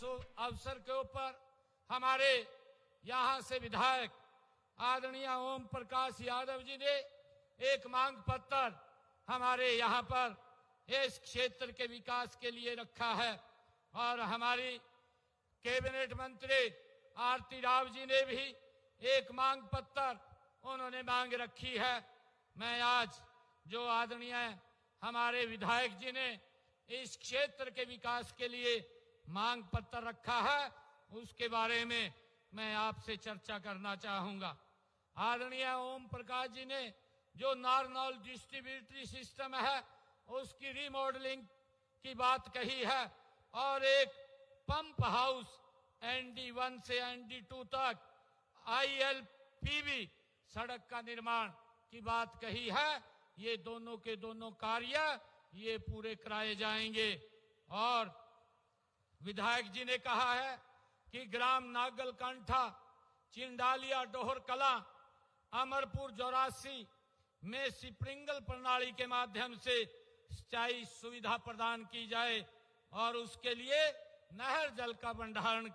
अवसर के ऊपर हमारे यहाँ से विधायक आदरणीय ओम प्रकाश यादव जी ने एक मांग पत्र हमारे यहाँ पर इस क्षेत्र के विकास के लिए रखा है और हमारी कैबिनेट मंत्री आरती राव जी ने भी एक मांग पत्र उन्होंने मांग रखी है। मैं आज जो आदरणीय हमारे विधायक जी ने इस क्षेत्र के विकास के लिए मांग पत्र रखा है उसके बारे में मैं आपसे चर्चा करना चाहूंगा। आदरणीय ओम प्रकाश जी ने जो नारनौल डिस्ट्रीब्यूटरी सिस्टम है उसकी रीमॉडलिंग की बात कही है और एक पंप हाउस ND1 से ND2 तक ILPB सड़क का निर्माण की बात कही है। ये दोनों के दोनों कार्य ये पूरे कराए जाएंगे। और विधायक जी ने कहा है कि ग्राम नागलकंठा, चिंडालिया, डोहर कला, अमरपुर, 84 में स्प्रिंकल प्रणाली के माध्यम से सिंचाई सुविधा प्रदान की जाए और उसके लिए नहर जल का भंडारण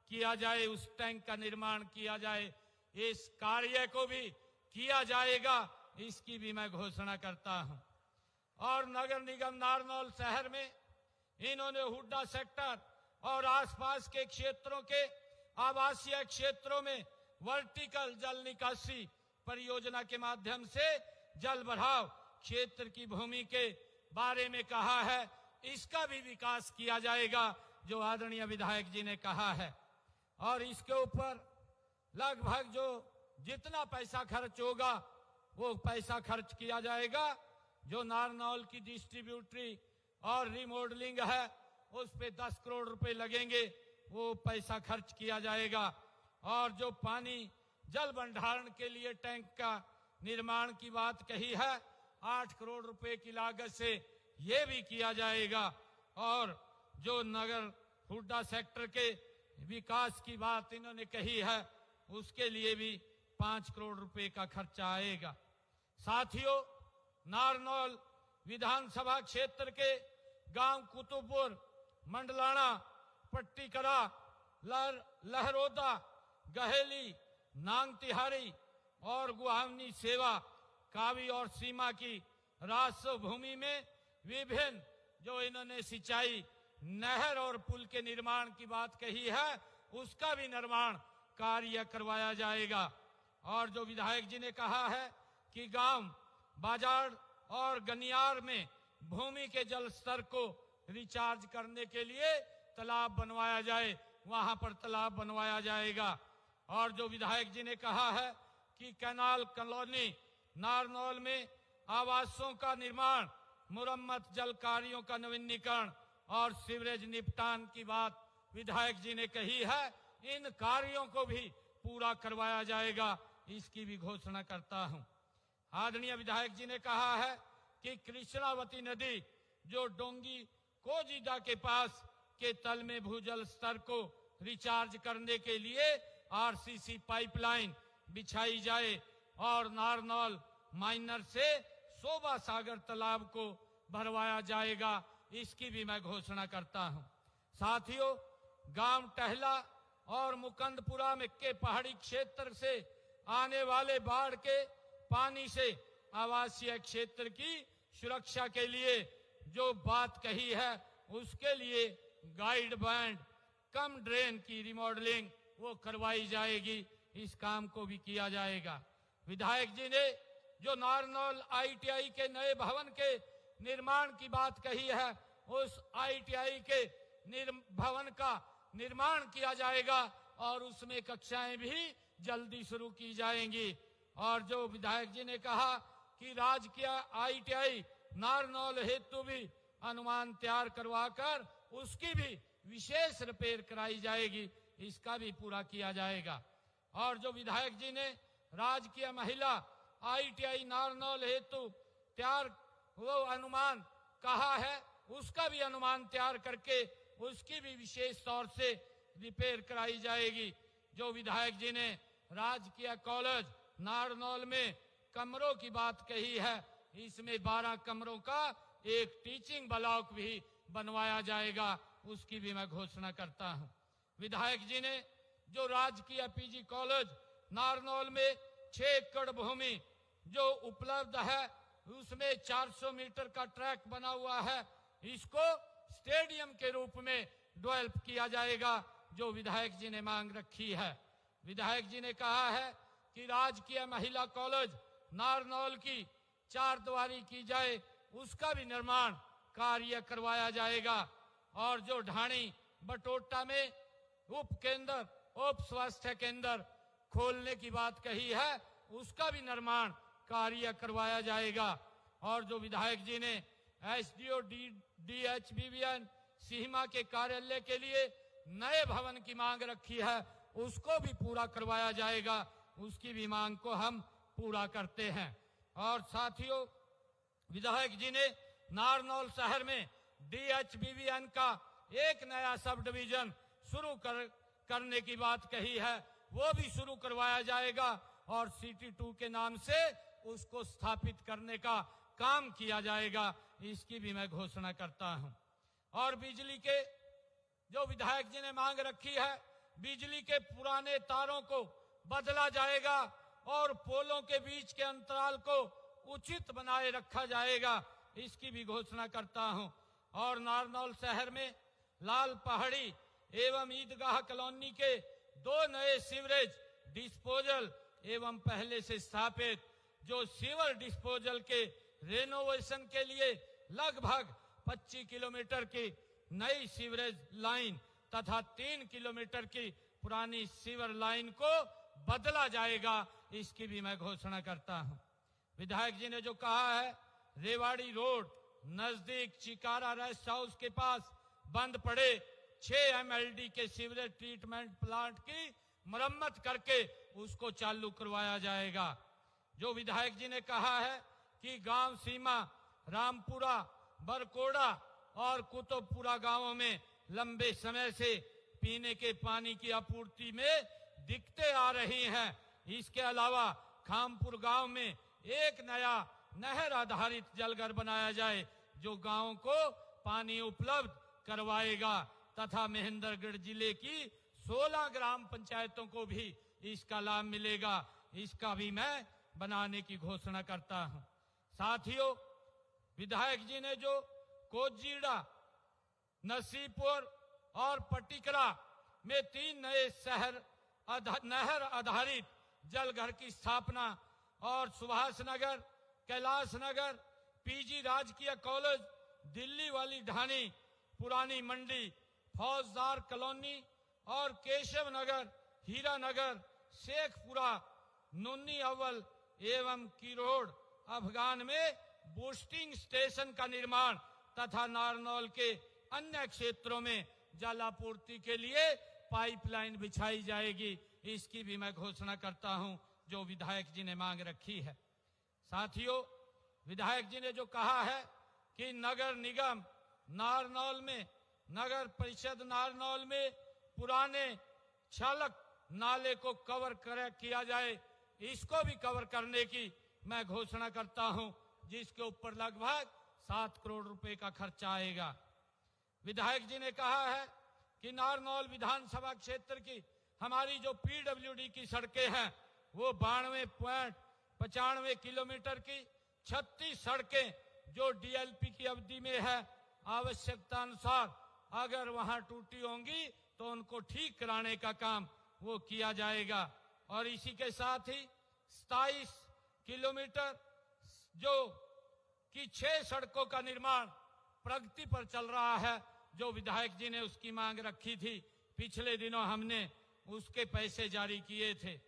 किया जाए, उस टैंक का निर्माण किया जाए। इस कार्य को भी किया जाएगा, इसकी भी मैं घोषणा करता हूं। और नगर निगम नारनौल शहर में इन्होंने हुड्डा सेक्टर और आसपास के क्षेत्रों के आवासीय क्षेत्रों में वर्टिकल जल निकासी परियोजना के माध्यम से जल बढ़ाव क्षेत्र की भूमि के बारे में कहा है। इसका भी विकास किया जाएगा जो आदरणीय विधायक जी ने कहा है। और इसके ऊपर लगभग जो जितना पैसा खर्च होगा वो पैसा खर्च किया जाएगा। जो नारनौल की डिस्ट्रीब्यूटरी और रिमॉडलिंग है उस पे 10 करोड़ रुपए लगेंगे, वो पैसा खर्च किया जाएगा। और जो पानी जल भंडारण के लिए टैंक का निर्माण की बात कही है 8 करोड़ रुपए की लागत से ये भी किया जाएगा। और जो नगर हुड्डा सेक्टर के विकास की बात इन्होंने कही है उसके लिए भी 5 करोड़ रुपए का खर्चा आएगा। साथियों, नारनौल विधानसभा क्षेत्र के गांव कुतुबपुर, मंडलाना, पट्टीकरा, लहरोदा, गहेली, नांग तिहारी और गुहावनी सेवा, कावी और सीमा की राजस्व भूमि में विभिन्न जो इन्होंने सिंचाई, नहर और पुल के निर्माण की बात कही है उसका भी निर्माण कार्य करवाया जाएगा। और जो विधायक जी ने कहा है कि गांव, बाजार और गनियार में भूमि के जल स्तर को रिचार्ज करने के लिए तालाब बनवाया जाए, वहां पर तालाब बनवाया जाएगा। और जो विधायक जी ने कहा है कि कैनाल कॉलोनी नारनौल में आवासों का निर्माण, मुरम्मत, जल कार्यों का नवीनीकरण और सीवरेज निपटान की बात विधायक जी ने कही है, इन कार्यों को भी पूरा करवाया जाएगा, इसकी भी घोषणा करता हूं। आदरणीय विधायक जी ने कहा है कि कृष्णावती नदी जो डोंगी कोजीडा के पास के तल में भूजल स्तर को रिचार्ज करने के लिए RCC पाइपलाइन बिछाई जाए और नारनौल माइनर से शोभा सागर तालाब को भरवाया जाएगा, इसकी भी मैं घोषणा करता हूं। साथियों, गांव टहला और मुकंदपुरा में के पहाड़ी क्षेत्र से आने वाले बाढ़ के पानी से आवासीय क्षेत्र की सुरक्षा के लिए जो बात कही है उसके लिए गाइड बैंड, कम ड्रेन की रिमॉडलिंग वो करवाई जाएगी, इस काम को भी किया जाएगा। विधायक जी ने जो नारनौल ITI के नए भवन के निर्माण की बात कही है उस ITI के भवन का निर्माण किया जाएगा और उसमें कक्षाएं भी जल्दी शुरू की जाएंगी। और जो विधायक जी ने कहा कि राजकीय ITI नारनौल हेतु भी अनुमान तैयार करवाकर उसकी भी विशेष रिपेयर कराई जाएगी, इसका भी पूरा किया जाएगा। और जो विधायक जी ने राजकीय महिला ITI नारनौल हेतु तैयार वो अनुमान कहा है उसका भी अनुमान तैयार करके उसकी भी विशेष तौर से रिपेयर कराई जाएगी। जो विधायक जी ने राजकीय कॉलेज नारनौल में कमरों की बात कही है, इसमें 12 कमरों का एक टीचिंग ब्लॉक भी बनवाया जाएगा, उसकी भी मैं घोषणा करता हूं। विधायक जी ने जो राजकीय पीजी कॉलेज नारनौल में 6 एकड़ भूमि जो उपलब्ध है, उसमें 400 मीटर का ट्रैक बना हुआ है, इसको स्टेडियम के रूप में डेवलप किया जाएगा, जो विधायक जी ने मांग रखी है। विधायक जी ने कहा है कि राजकीय महिला कॉलेज नारनौल की 4 द्वारी की जाए, उसका भी निर्माण कार्य करवाया जाएगा। और जो ढाणी बटोटा में उप स्वास्थ्य केंद्र खोलने की बात कही है, उसका भी निर्माण कार्य करवाया जाएगा। और जो विधायक जी ने एसडीओ DHBBN सीमा के कार्यालय के लिए नए भवन की मांग रखी है, उसको भी पूरा करवाया जाएगा, उसकी भी मांग को हम पूरा करते हैं। और साथियों, विधायक जी ने नारनौल शहर में DHBBN का एक नया सब डिवीजन शुरू करने की बात कही है, वो भी शुरू करवाया जाएगा और सिटी 2 के नाम से उसको स्थापित करने का काम किया जाएगा, इसकी भी मैं घोषणा करता हूं। और बिजली के जो विधायक जी ने मांग रखी है, बिजली के पुराने तारों को बदला जाएगा और पोलों के बीच के अंतराल को उचित बनाए रखा जाएगा, इसकी भी घोषणा करता हूं। और नारनौल शहर में लाल पहाड़ी एवं ईदगाह कॉलोनी के 2 नए सीवरेज डिस्पोजल एवं पहले से स्थापित जो सीवर डिस्पोजल के रेनोवेशन के लिए लगभग 25 किलोमीटर की नई सीवरेज लाइन तथा 3 किलोमीटर की पुरानी सीवर लाइन को बदला जाएगा, इसकी भी मैं घोषणा करता हूं। विधायक जी ने जो कहा है, रेवाड़ी रोड नजदीक चिकारा रेस्ट हाउस के पास बंद पड़े 6 MLD के सीवरेज ट्रीटमेंट प्लांट की मरम्मत करके उसको चालू करवाया जाएगा। जो विधायक जी ने कहा है कि गांव सीमा रामपुरा, बरकोड़ा और कुतुबपुरा गांवों में लंबे समय से पीने के पानी की आपूर्ति में दिक्कतें आ रही हैं। इसके अलावा खामपुर गांव में एक नया नहर आधारित जलघर बनाया जाए, जो गांवों को पानी उपलब्ध करवाएगा तथा महेंद्रगढ़ जिले की 16 ग्राम पंचायतों को भी इसका लाभ मिलेगा, इसका भी मैं बनाने की घोषणा करता हूं। साथियों, विधायक जी ने जो कोजीड़ा, नसीपुर और पटिकरा में 3 नए नहर आधारित जलघर की स्थापना और सुभाष नगर, कैलाश नगर, पीजी राजकीय कॉलेज, दिल्ली वाली ढाणी, पुरानी मंडी, फौजदार कॉलोनी और केशव नगर, हीरा नगर, शेखपुरा, नुन्नी अव्वल एवं किरोड़ अफगान में बूस्टिंग स्टेशन का निर्माण तथा नारनौल के अन्य क्षेत्रों में जल आपूर्ति के लिए पाइपलाइन बिछाई जाएगी, इसकी भी मैं घोषणा करता हूं, जो विधायक जी ने मांग रखी है। साथियों, विधायक जी ने जो कहा है कि नगर निगम नारनौल में, नगर परिषद नारनौल में पुराने छलक नाले को कवर किया जाए, इसको भी कवर करने की मैं घोषणा करता हूं, जिसके ऊपर लगभग 7 करोड़ रुपए का खर्चा आएगा। विधायक जी ने कहा है कि नारनौल विधानसभा क्षेत्र की हमारी जो PWD की सड़कें हैं, वो 92.95 किलोमीटर की 36 सड़कें जो DLP की अवधि में है, आवश्यकता अनुसार अगर वहां टूटी होंगी तो उनको ठीक कराने का काम वो किया जाएगा। और इसी के साथ ही 27 किलोमीटर जो कि 6 सड़कों का निर्माण प्रगति पर चल रहा है, जो विधायक जी ने उसकी मांग रखी थी, पिछले दिनों हमने उसके पैसे जारी किए थे।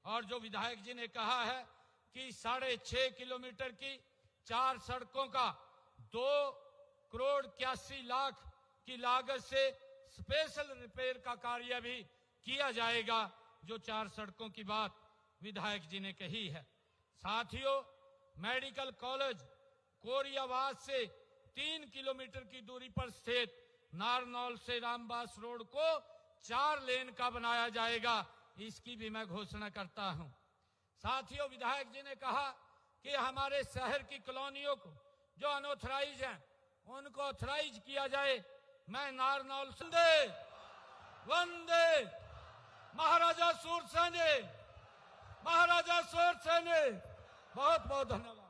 और जो विधायक जी ने कहा है कि 6.5 किलोमीटर की 4 सड़कों का 2 करोड़ 81 लाख की लागत से स्पेशल रिपेयर का कार्य भी किया जाएगा, जो 4 सड़कों की बात विधायक जी ने कही है। साथियों, मेडिकल कॉलेज कोरियावास से 3 किलोमीटर की दूरी पर स्थित नारनौल से रामबास रोड को 4 लेन का बनाया जाएगा, इसकी भी मैं घोषणा करता हूं। साथियों, विधायक जी ने कहा कि हमारे शहर की कॉलोनियों को जो अनऑथराइज हैं, उनको ऑथराइज किया जाए। मैं नारनौल वंदे महाराजा सूरसेन, महाराजा सूरसेन। बहुत बहुत धन्यवाद।